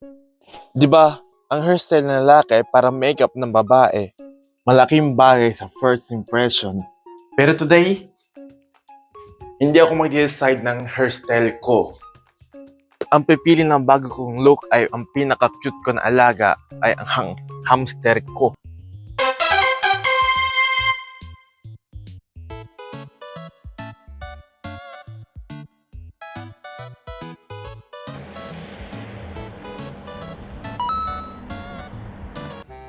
'Di ba, ang hairstyle ng lalaki ay parang makeup ng babae. Malaking bagay sa first impression. Pero today, hindi ako mag-decide ng hairstyle ko. Ang pipili ng bago kong look ay ang pinaka-cute ko na alaga ay ang hamster ko.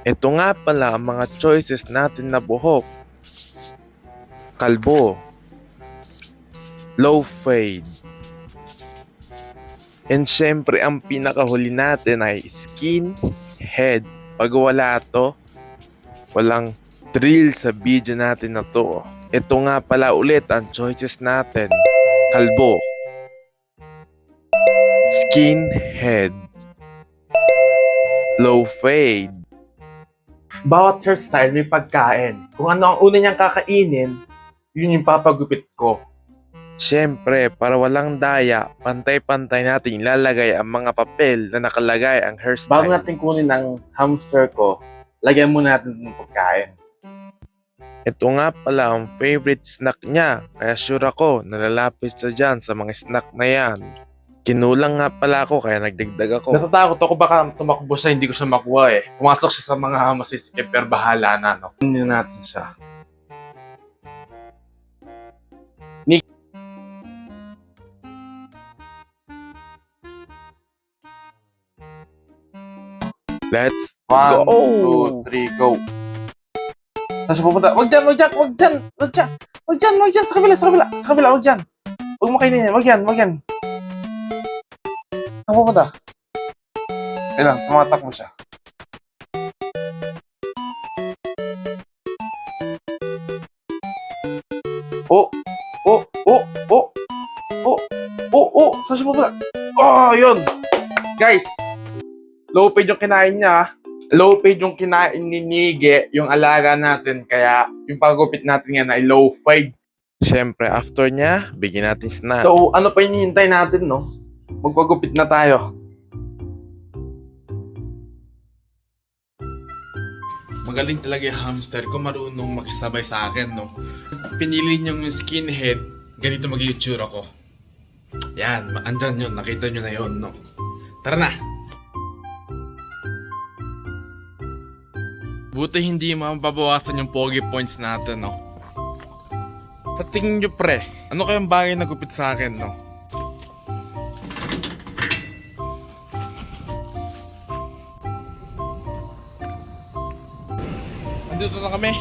Ito nga pala ang mga choices natin na buhok. Kalbo, low fade, and syempre ang pinakahuli natin ay skin head. Pag wala to, walang thrill sa video natin na to. Ito nga pala ulit ang choices natin. Kalbo, skin head, low fade. Bawat hairstyle may pagkain. Kung ano ang una niyang kakainin, yun yung papagupit ko. Siyempre, para walang daya, pantay-pantay natin ilalagay ang mga papel na nakalagay ang hairstyle. Bago natin kunin ang hamster ko, lagyan muna natin ng pagkain. Ito nga pala ang favorite snack niya, kaya sure ako nalalapit siya dyan sa mga snack na yan. Kinulang nga pala ako kaya nagdagdag ako. Natatakot ako baka tumakbo siya, hindi ko siya makuha eh. Pumasok siya sa mga masisikip pero bahala na, no? Kunin natin siya. Let's go! 1, 2, 3, go! Saan siya pupunta? Wag dyan! Sa kabila, wag dyan! Huwag mo kainin, wag yan! Saan pupunta? Kailan, tumatak mo siya. Saan siya pupunta? Oh, yun! Guys! Low fade yung kinain niya. Low fade yung kinain ni Nige, yung alaga natin. Kaya yung paggupit natin yan ay low fade. Siyempre, after niya, bigyan natin snack. So, ano pa yung hinihintay natin, no? Magpagupit na tayo. Magaling talaga yung hamster ko, marunong makisabay sa akin, no? Pinili niyong skinhead, ganito mag-itsura ko. Yan, andyan yun, nakita nyo na yun, no? Tara na! Buti hindi mababawasan yung pogi points natin, no? Sa tingin nyo, pre, ano kayang bagay na gupit sa akin, no? Andito na kami.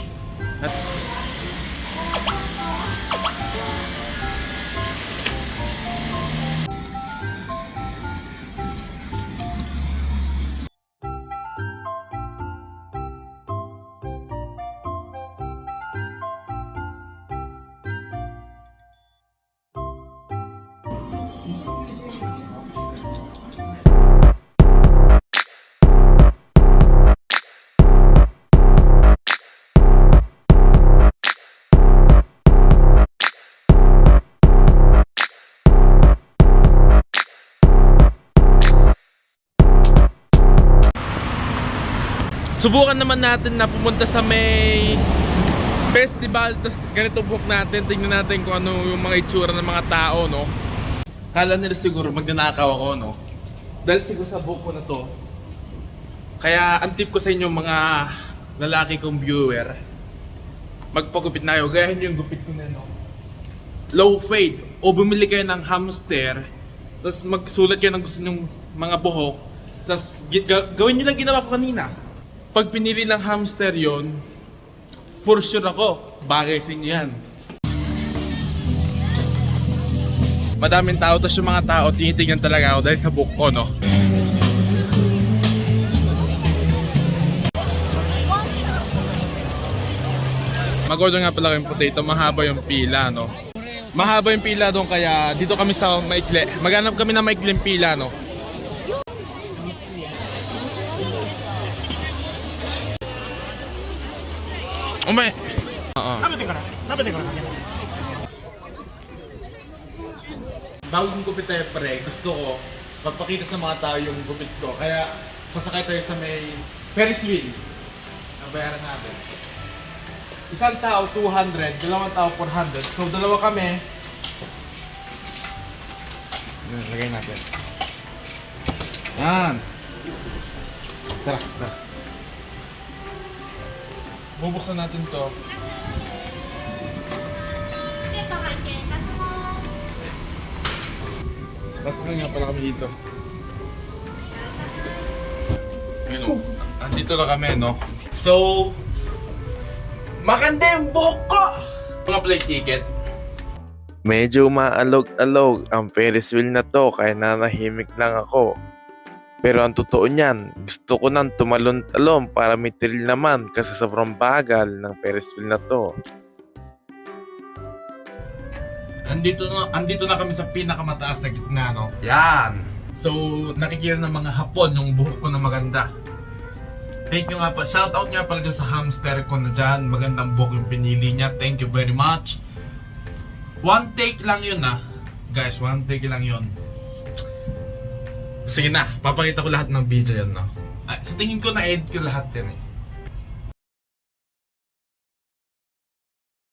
Subukan naman natin na pumunta sa may festival, tas ganito buhok natin, tingnan natin kung ano yung mga itsura ng mga tao, no? Kala nila siguro magnanakaw ako, no? Dahil siguro sa buhok ko na to. Kaya ang tip ko sa inyo mga lalaki kong viewer, magpagupit na kayo, gayahin nyo yung gupit ko na, no? Low fade, o bumili kayo ng hamster, tapos magsulat kayo ng gusto nyong mga buhok, tapos gawin nyo lang ginawa ko kanina. Pag pinili ng hamster yon, for sure ako, bagay sa inyo yan. Madaming tao, tapos yung mga tao, tinitingnan talaga ako dahil sa buhok ko, no? Mag-order nga pala yung potato, mahaba yung pila, no? Mahaba yung pila doon, kaya dito kami sa maikli. Maghanap kami ng maikling pila, no? Umay. Bago kong kupit tayo, pre, gusto ko Papakita sa mga tao yung gupit ko. Kaya sasakay tayo sa may Ferris wheel. Nabayaran natin. Isang tao 200, dalawang tao 400. So dalawa kami. Yan, lagay natin. Yan. Tara, tara. Bubuksan natin to. Pasok nga pala kami dito. Ayun o. Andito na kami, no? So, maganda yung buhok ko! Mga play ticket. Medyo maalog-alog ang Ferris wheel na to kaya nanahimik lang ako. Pero ang totoo niyan, gusto ko nang tumalon-talon para may thrill naman kasi sobrang bagal ng Ferris wheel na to. Andito na kami sa pinakamataas na gitna, no? Yan! So, nakikita ng mga Hapon yung buhok ko na maganda. Thank you nga pa. Shoutout nga pala dyan sa hamster ko na dyan. Magandang buhok yung pinili niya. Thank you very much. One take lang yun guys, one take lang yun. Sige na, papakita ko lahat ng video yan, no? Sa tingin ko na-edit ko lahat yan eh.